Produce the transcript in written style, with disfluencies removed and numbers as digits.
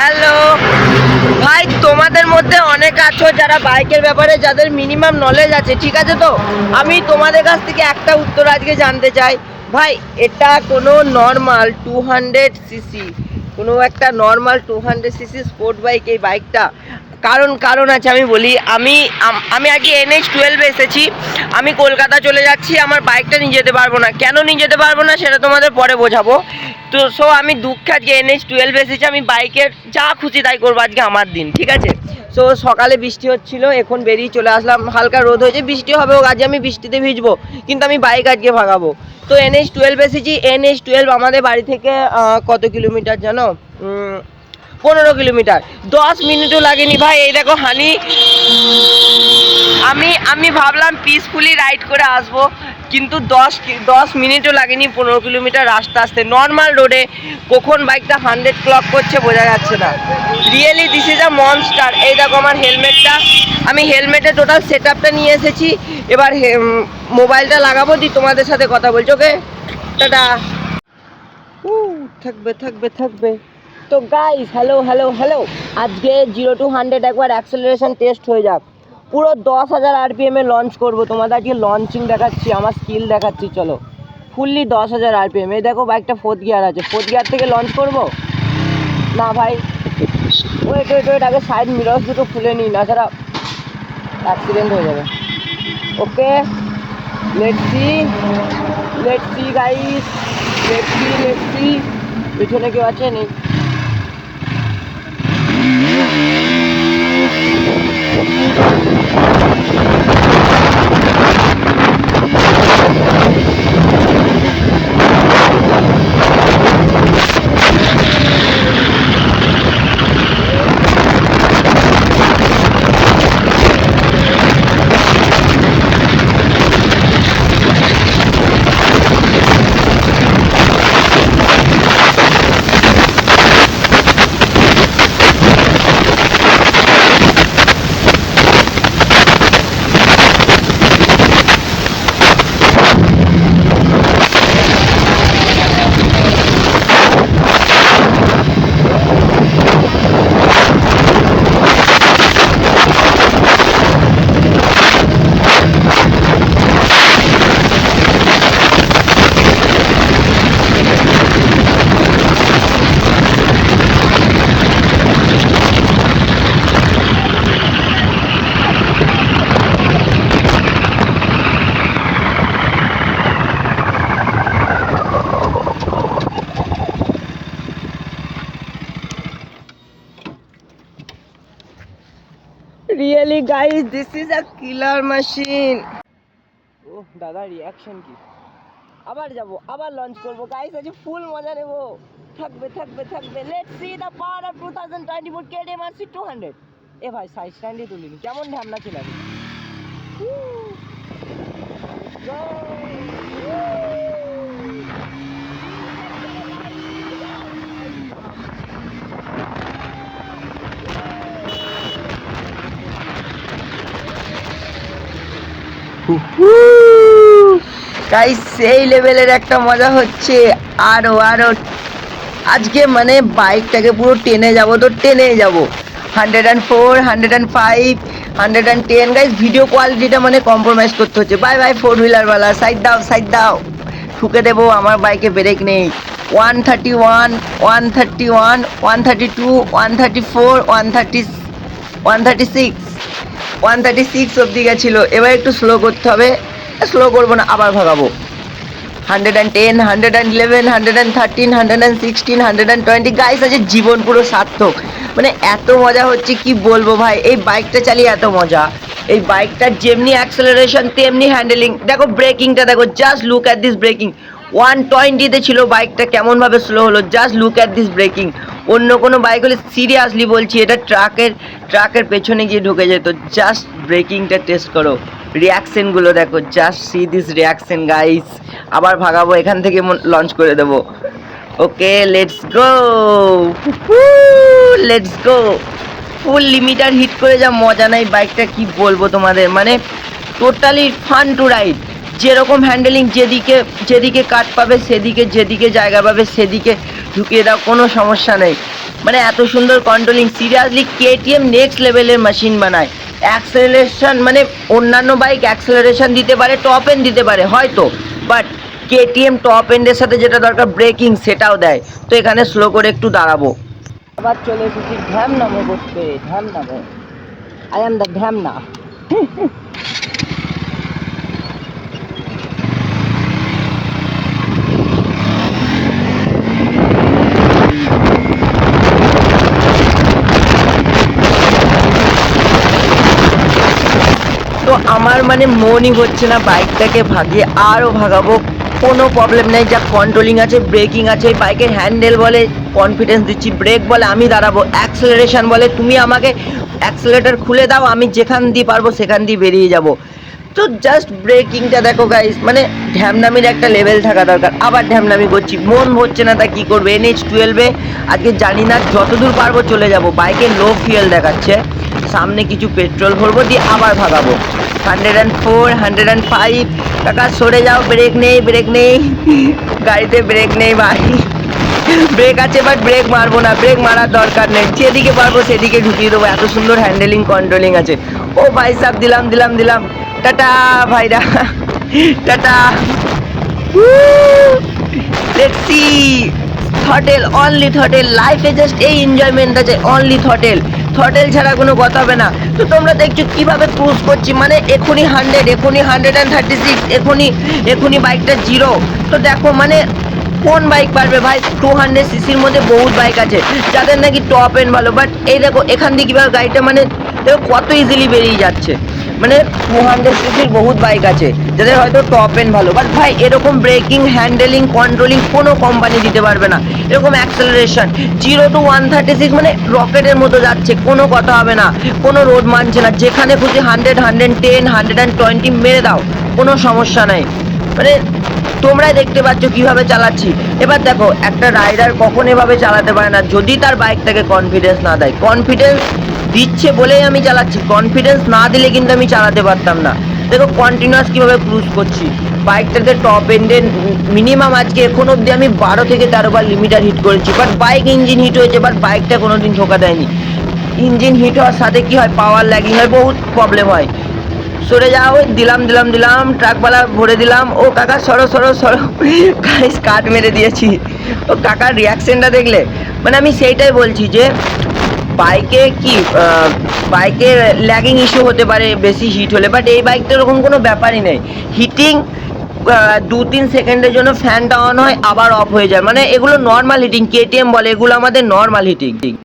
Hello ভাই, তোমাদের মধ্যে অনেক আছো যারা বাইকের ব্যাপারে যাদের মিনিমাম নলেজ আছে, ঠিক আছে? তো আমি তোমাদের কাছ থেকে একটা উত্তর আজকে জানতে চাই। ভাই, এটা কোনো নর্মাল 200 সিসি, কোনো একটা নর্মাল 200 সিসি স্পোর্ট বাইক, এই বাইকটা কারণ আছে, আমি বলি। আমি আগে NH12 এসেছি, আমি কলকাতা চলে যাচ্ছি, আমার বাইকটা নিয়ে যেতে পারবো না। কেন নিয়ে যেতে পারবো না সেটা তোমাদের পরে বোঝাবো। তো আমি দুঃখে আজকে NH12 এসেছি, আমি বাইকের যা খুশি তাই করবো, আজকে আমার দিন, ঠিক আছে? সকালে বৃষ্টি হচ্ছিল, এখন বেরিয়ে চলে আসলাম, হালকা রোদ হয়েছে, বৃষ্টি হবে, আজকে আমি বৃষ্টিতে ভিজবো, কিন্তু আমি বাইক আজকে ভাগাবো। তো NH12 এসেছি। NH12 আমাদের বাড়ি থেকে কত কিলোমিটার জানো? 15 কিলোমিটার। 10 মিনিটও লাগেনি ভাই। এই দেখো হানি, আমি ভাবলাম পিসফুলি রাইড করে আসবো, কিন্তু 10 মিনিটও লাগেনি 15 কিলোমিটার রাস্তা আসতে নর্মাল রোডে। কখন বাইকটা 100 ক্লক করছে বোঝা যাচ্ছে না। Really this is a monster. এই দেখো আমার হেলমেটটা, আমি হেলমেটের টোটাল সেট আপটা নিয়ে এসেছি। এবার মোবাইলটা লাগাবো, দি তোমাদের সাথে কথা বলছো। ওকে, টাটা। থাকবে। তো গাইস, হ্যালো, আজকে 0 to 100 একবার অ্যাক্সেলারেশন টেস্ট হয়ে যাক। পুরো 10,000 RPM এ লঞ্চ করবো, তোমাদের আজকে লঞ্চিং দেখাচ্ছি, আমার স্কিল দেখাচ্ছি। চলো, ফুললি 10,000 RPM। এই দেখো বাইকটা 4th গিয়ার আছে, 4th গিয়ার থেকে লঞ্চ করবো না ভাই। ওয়েট, আগে সাইড মিরর্স দুটো খুলে নিই, না ছাড়া অ্যাক্সিডেন্ট হয়ে যাবে। Okay, let's see guys, let's see. পেছনে কেউ আছে? নেই। Really guys, this is a killer machine. ওহ দাদা, রিয়াকশন কি! আবার যাব, আবার লঞ্চ করবো গাইস, আজ ফুল মজা নেব। থাকবে। Let's see the power of 2024 KTM RC 200। এ ভাই, সাইড স্ট্যান্ডই তুলিনি, কেমন ঢ্যামনা ছিল। গাইস, সেই লেভেলের একটা মজা হচ্ছে। আরো আজকে মানে বাইকটাকে পুরো টেনে যাব, তো টেনে যাব 104, 105, 110। গাইস, ভিডিও কোয়ালিটিটা মানে কম্প্রোমাইজ করতে হচ্ছে। বাই 4 হুইলারওয়ালা, সাইড দাও, ঠুকে দেবো, আমার বাইকে ব্রেক নেই। 131, 131, 132, 134, 136 অব্দি গেছিলো। এবার একটু স্লো করতে হবে, স্লো করবো না, আবার ভাগাবো। 110, 111, 113, 116, 120। গাইস, আছে জীবন পুরো সার্থক। মানে এত মজা হচ্ছে কি বলবো ভাই, এই বাইকটা চালিয়ে এত মজা। এই বাইকটার যেমনি অ্যাক্সেলারেশন তেমনি হ্যান্ডেলিং। দেখো ব্রেকিংটা দেখো, just look at this braking. 120-তে ছিল বাইকটা, কেমনভাবে স্লো হলো, just look at this braking. অন্য কোনো বাইক হলে সিরিয়াসলি বলছি, এটা ট্রাকের পেছনে গিয়ে ঢুকে যেত। জাস্ট ব্রেকিংটা টেস্ট করো, রিয়াকশনগুলো দেখো, just see this reaction guys. আবার ভাগাবো, এখান থেকে লঞ্চ করে দেবো। Okay, let's go. Full limiter hit করে যা মজা নাই বাইকটা, কি বলবো তোমাদের, মানে টোটালি ফান টু রাইড। যেরকম হ্যান্ডেলিং, যেদিকে কাট পাবে সেদিকে, যেদিকে জায়গা পাবে সেদিকে ঢুকিয়ে দাও, কোনো সমস্যা নেই। মানে এত সুন্দর কন্ট্রোলিং, সিরিয়াসলি কেটিএম নেক্সট লেভেলের মেশিন বানায়। অ্যাক্সেলারেশন মানে অন্যান্য বাইক অ্যাক্সেলারেশন দিতে পারে, টপ এন্ড দিতে পারে হয়তো, বাট কেটিএম টপ এন্ডের সাথে যেটা দরকার ব্রেকিং সেটাও দেয়। তো এখানে স্লো করে একটু দাঁড়াবো। আবার চলে এসেছি ঢ্যাম নামো করতে, ঢ্যাম নামো, আই এম দ্য ঢ্যাম না। তো আমার মানে মনই হচ্ছে না বাইকটাকে ভাগিয়ে আরও ভাগাবো, কোনো প্রবলেম নেই, যা কন্ট্রোলিং আছে, ব্রেকিং আছে, বাইকের হ্যান্ডেল বলে কনফিডেন্স দিচ্ছি, ব্রেক বলে আমি দাঁড়াবো, অ্যাক্সেলারেশন বলে তুমি আমাকে অ্যাক্সেলেটার খুলে দাও, আমি যেখান দিয়ে পারবো সেখান দিয়ে বেরিয়ে যাব। তো জাস্ট ব্রেকিংটা দেখো গাইস, মানে ঢ্যামনামির একটা লেভেল থাকা দরকার। আবার ঢ্যামনামি করছি, মন হচ্ছে না, তা কী করবে। NH12-এ আজকে জানি না, যতদূর পারবো চলে যাব। বাইকে লো ফিউয়েল দেখাচ্ছে, সামনে কিছু পেট্রোল ভরবো, দিয়ে আবার ভাগাবো। 104, 105, কাকা সরে যাও, ব্রেক নেই, ব্রেক নেই, গাড়িতে ব্রেক নেই ভাই। ব্রেক আছে বাট ব্রেক মারবো না, ব্রেক মারার দরকার নেই, যেদিকে পারবো সেদিকে ঢুকিয়ে দেবো, এত সুন্দর হ্যান্ডেলিং কন্ট্রোলিং আছে। ও ভাই সাব, দিলাম দিলাম দিলাম, টাটা ভাইরা, tata. Let's see, throttle, only throttle, লাইফে জাস্ট এই এনজয়মেন্ট আছে, অনলি থটেল, থটেল ছাড়া কোনো কথা হবে না। তো তোমরা দেখছো কিভাবে ক্রুজ করছি, মানে এখনই 100, এখনই 136, এখনই বাইকটা 0। তো দেখো মানে কোন বাইক পারবে ভাই, 200 সিসির মধ্যে বহুত বাইক আছে যাদের নাকি টপ এন্ড ভালো, বাট এই দেখো এখান দিয়ে কীভাবে গাড়িটা মানে দেখো কত ইজিলি বেরিয়ে যাচ্ছে। মানে 200 সিসির বহুত বাইক আছে যাদের হয়তো টপ এন্ড ভালো, বাট ভাই এরকম ব্রেকিং, হ্যান্ডেলিং, কন্ট্রোলিং কোনো কোম্পানি দিতে পারবে না। এরকম অ্যাক্সেলারেশন 0 to 136 মানে রকেটের মতো যাচ্ছে, কোনো কথা হবে না, কোনো রোড মানছে না, যেখানে খুশি 100, 110, 120 মেরে দাও, কোনো সমস্যা নাই। মানে তোমরাই দেখতে পাচ্ছ কিভাবে চালাচ্ছি। এবার দেখো একটা রাইডার কখন এভাবে চালাতে পারে না, যদি তার বাইকটাকে কনফিডেন্স না দেয়। কনফিডেন্স দিচ্ছে বলেই আমি চালাচ্ছি, কনফিডেন্স না দিলে কিন্তু আমি চালাতে পারতাম না। দেখো কন্টিনিউয়াস কীভাবে ক্রুজ করছি, বাইকটাকে টপ এন্ডে মিনিমাম আজকে এখন অবধি আমি 12 থেকে 13 বার লিমিটার হিট করেছি, বাট বাইক ইঞ্জিন হিট হয়েছে, বাট বাইকটা কোনোদিন ঠোকা দেয়নি। ইঞ্জিন হিট হওয়ার সাথে কি হয়, পাওয়ার ল্যাগিং হয়, বহুত প্রবলেম হয়। সরে যাও, দিলাম দিলাম দিলাম, ট্রাকওয়ালা ভরে দিলাম। ও কাকা সরো সরো সরো, গাইস কাট মেরে দিয়েছি। ও কাকার রিয়াকশনটা দেখলে, মানে আমি সেইটাই বলছি যে বাইকে কি বাইকের ল্যাগিং ইস্যু হতে পারে বেশি হিট হলে, বাট এই বাইকটা এরকম কোনো ব্যাপারই নেই। হিটিং 2-3 সেকেন্ডের জন্য ফ্যানটা অন হয় আবার অফ হয়ে যায়, মানে এগুলো নর্মাল হিটিং, কেটিএম বলে এগুলো আমাদের নর্মাল হিটিং।